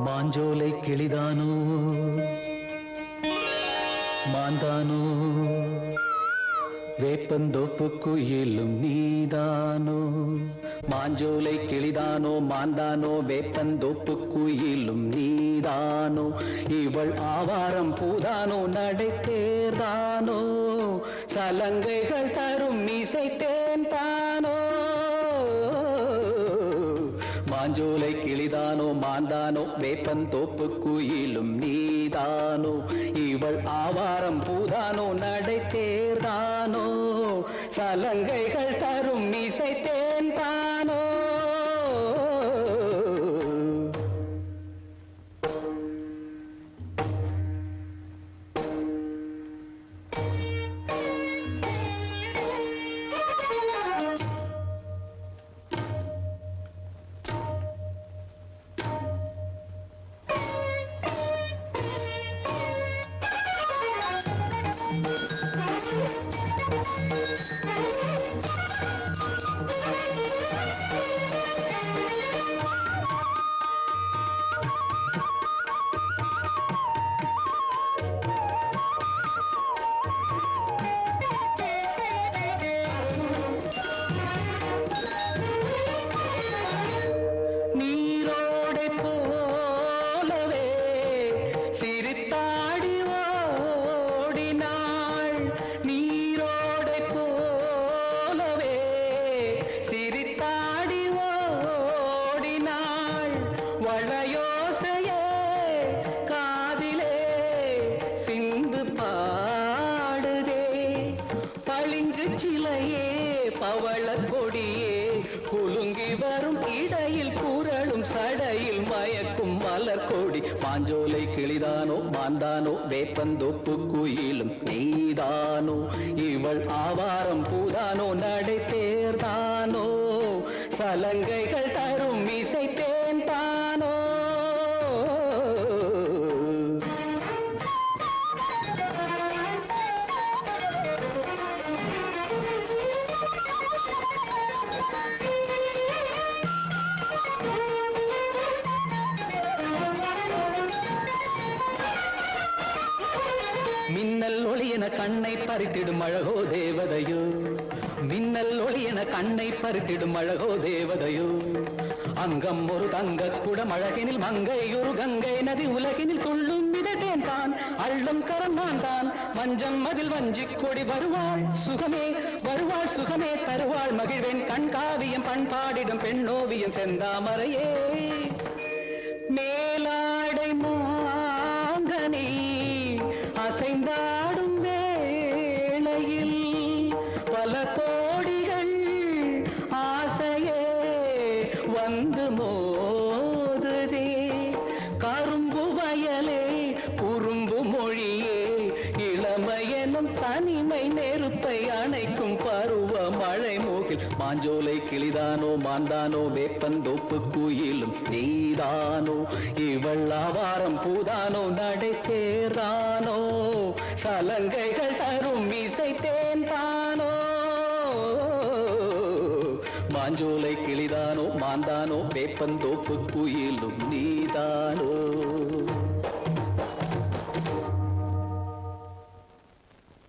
மாஞ்சோலை கிளிதானோ மாந்தானோ வேப்பந்தோப்பு குயிலும் நீதானோ. மாஞ்சோலை கிளிதானோ மாந்தானோ வேப்பந்தோப்பு குயிலும் நீதானோ. இவள் ஆவாரம் பூதானோ நடை தேர்தானோ சலங்கைகள் தரும் மீசை தேன் தானோ. மாஞ்சோலை கிளிதானோ மாந்தானோ வேப்பந்தோப்பு குயிலும் நீதானோ. இவள் ஆவாரம் பூதானோ நடை தேர்தானோ சலங்கைகள் தரும் மீசை தேன் தானோ. பவள கொடியே குலுங்கி வரும் இடையில் புரளும் சடையில் மயக்கும் மலர் கொடி. மாஞ்சோலை கிளிதானோ மாந்தானோ வேப்பந்தோப்பு குயிலும் நீதானோ. இவள் ஆவாரம் பூதானோ நடை தேர்தானோ சலங்கைகள் தரும் இசை தேன் தானோ. மின்னல் ஒளியன கண்ணை பறித்திடும் அழகோ தேவதையோ. மின்னல் ஒளியன கண்ணை பறித்திடும் அழகோ தேவதையோ. அங்கம் ஒரு தங்க குடம் அழகினில் மங்கை ஒரு கங்கை நதி உலகினில் துள்ளும் மிதட்டேன் தான் அள்ளும் கரந்தான் தான். மஞ்சம் அதில் வஞ்சி கொடி வருவாள் சுகமே வருவாள் சுகமே தருவாள் மகிழ்வேன் கண்காவியம் பண்பாடிடும் பெண்ணோவியம் செந்தாமரையே. மேலாடை மாங்கனே அசைந்தாடும் வேளையில் பல கோடிகள் ஆசையே வந்து மோதுதே. கரும்பு வயலே குறும்பு மொழியே இளமையனும் தனிமை நெருப்பை அணைக்கும் பருவ மழை மூகில். மாஞ்சோலை கிளிதானோ மாந்தானோ வேப்பந்தோப்பு குயிலும் நீதானோ. இவள் ஆவாரம் பூதானோ நடை தேர்தானோ சலங்கைகள் தரும் இசை தேன் தானோ. மாஞ்சோலை கிளிதானோ மாந்தானோ வேப்பந்தோப்பு குயில்